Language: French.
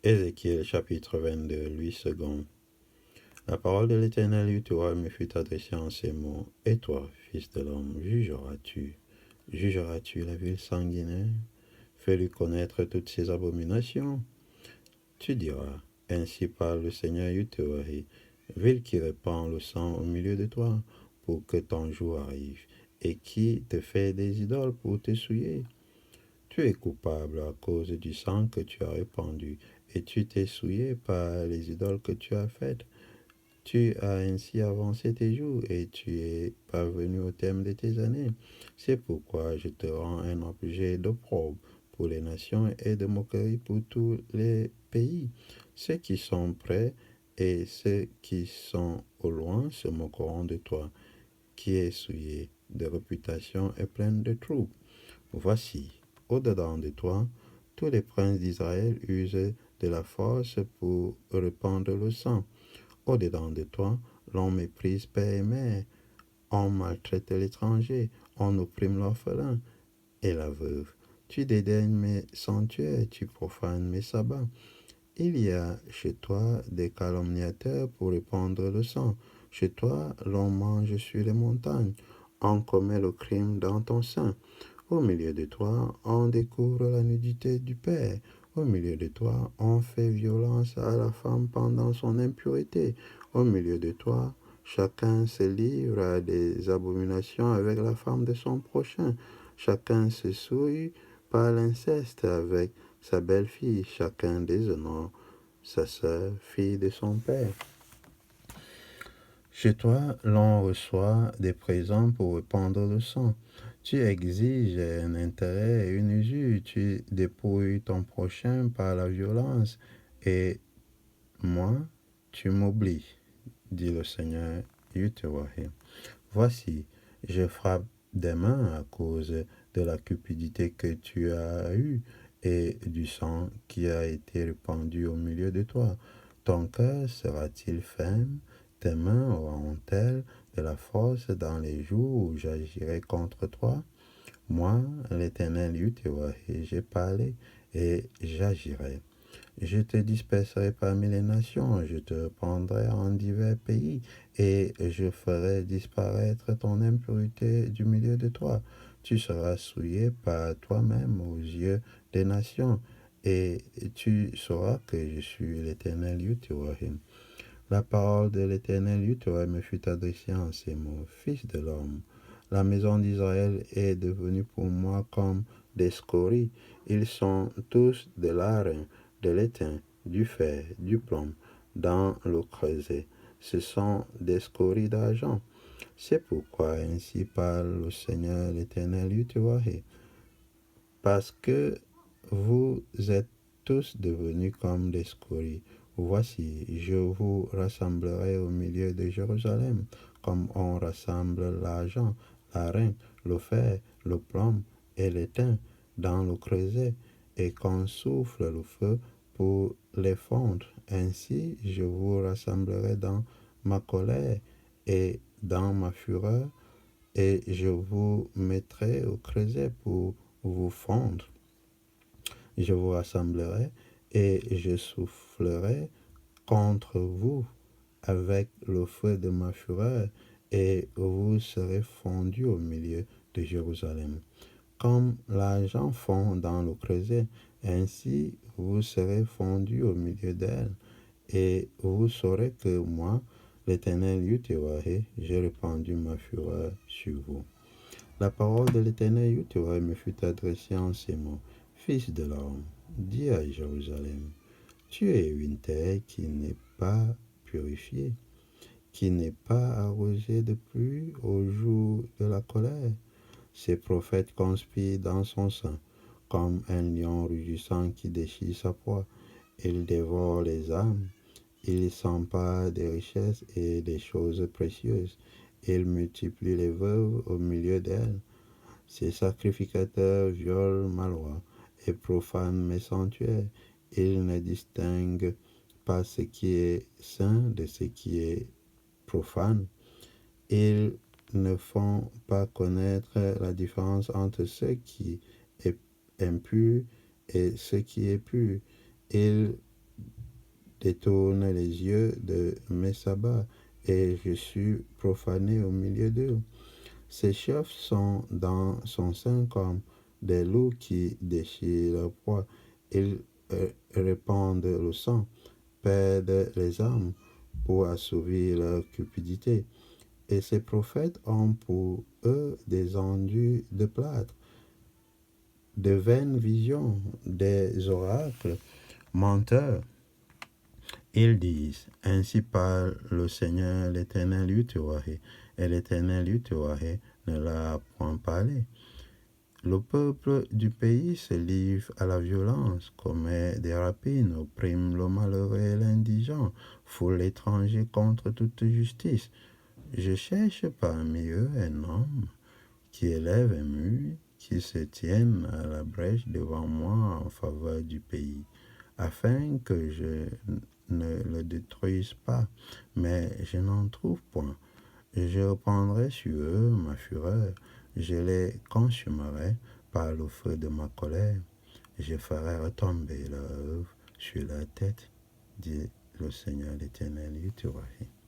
Ézéchiel chapitre 22, Louis II. La parole de l'Éternel eut me fut adressée en ces mots. Et toi, fils de l'homme, jugeras-tu? Jugeras-tu la ville sanguinaire? Fais-lui connaître toutes ses abominations. Tu diras, ainsi parle le Seigneur Yahweh, ville qui répand le sang au milieu de toi, pour que ton jour arrive, et qui te fait des idoles pour te souiller. Tu es coupable à cause du sang que tu as répandu, et tu t'es souillé par les idoles que tu as faites. Tu as ainsi avancé tes jours, et tu es parvenu au terme de tes années. C'est pourquoi je te rends un objet d'opprobre pour les nations et de moquerie pour tous les pays. Ceux qui sont près et ceux qui sont au loin se moqueront de toi, qui es souillé de réputation et plein de troubles. Voici, au-dedans de toi, tous les princes d'Israël usent de la force pour répandre le sang. Au-dedans de toi, l'on méprise père et mère, on maltraite l'étranger, on opprime l'orphelin et la veuve. Tu dédaignes mes sanctuaires, tu profanes mes sabbats. Il y a chez toi des calomniateurs pour répandre le sang. Chez toi, l'on mange sur les montagnes, on commet le crime dans ton sein. Au milieu de toi, on découvre la nudité du Père. Au milieu de toi, on fait violence à la femme pendant son impureté. Au milieu de toi, chacun se livre à des abominations avec la femme de son prochain. Chacun se souille par l'inceste avec sa belle-fille. Chacun déshonore sa sœur, fille de son père. Chez toi, l'on reçoit des présents pour répandre le sang. Tu exiges un intérêt et une usure. Tu dépouilles ton prochain par la violence. Et moi, tu m'oublies, dit le Seigneur Yahweh. Voici, je frappe des mains à cause de la cupidité que tu as eue et du sang qui a été répandu au milieu de toi. Ton cœur sera-t-il ferme? Tes mains auront-elles de la force dans les jours où j'agirai contre toi? Moi, l'Éternel Yahweh, j'ai parlé et j'agirai. Je te disperserai parmi les nations, je te répandrai en divers pays, et je ferai disparaître ton impureté du milieu de toi. Tu seras souillé par toi-même aux yeux des nations, et tu sauras que je suis l'Éternel Yahweh. La parole de l'Éternel Yahweh me fut adressée en ces mots. Fils de l'homme, la maison d'Israël est devenue pour moi comme des scories. Ils sont tous de l'airain, de l'étain, du fer, du plomb, dans le creuset. Ce sont des scories d'argent. C'est pourquoi ainsi parle le Seigneur l'Éternel Yahweh. Parce que vous êtes tous devenus comme des scories. Voici, je vous rassemblerai au milieu de Jérusalem, comme on rassemble l'argent, l'airain, le fer, le plomb et l'étain dans le creuset, et qu'on souffle le feu pour les fondre. Ainsi, je vous rassemblerai dans ma colère et dans ma fureur, et je vous mettrai au creuset pour vous fondre. Je vous rassemblerai et je soufflerai contre vous avec le feu de ma fureur, et vous serez fondus au milieu de Jérusalem. Comme l'argent fond dans le creuset, ainsi vous serez fondus au milieu d'elle, et vous saurez que moi, l'Éternel Yahweh, j'ai répandu ma fureur sur vous. La parole de l'Éternel Yahweh me fut adressée en ces mots. Fils de l'homme, dis à Jérusalem, tu es une terre qui n'est pas purifiée, qui n'est pas arrosée de pluie au jour de la colère. Ses prophètes conspirent dans son sein, comme un lion rugissant qui déchire sa proie. Il dévore les âmes, il s'empare des richesses et des choses précieuses. Il multiplie les veuves au milieu d'elles. Ces sacrificateurs violent ma loi et profanent mes sanctuaires. Ils ne distinguent pas ce qui est saint de ce qui est profane. Ils ne font pas connaître la différence entre ce qui est impur et ce qui est pur. Ils détournent les yeux de mes sabbats, et je suis profané au milieu d'eux. Ses chefs sont dans son sein comme des loups qui déchirent leur proie. Ils répandent le sang, perdent les âmes pour assouvir leur cupidité. Et ces prophètes ont pour eux des enduits de plâtre, de vaines visions, des oracles menteurs. Ils disent, ainsi parle le Seigneur, l'Éternel Yahweh, et l'Éternel Yahweh ne l'a point parlé. Le peuple du pays se livre à la violence, commet des rapines, opprime le malheureux et l'indigent, foule l'étranger contre toute justice. Je cherche parmi eux un homme qui élève un mur, qui se tienne à la brèche devant moi en faveur du pays, afin que je ne le détruise pas, mais je n'en trouve point. Je reprendrai sur eux ma fureur, je les consumerai par le feu de ma colère, je ferai retomber leur œuvre sur leur tête, dit le Seigneur l'Éternel, Yahweh.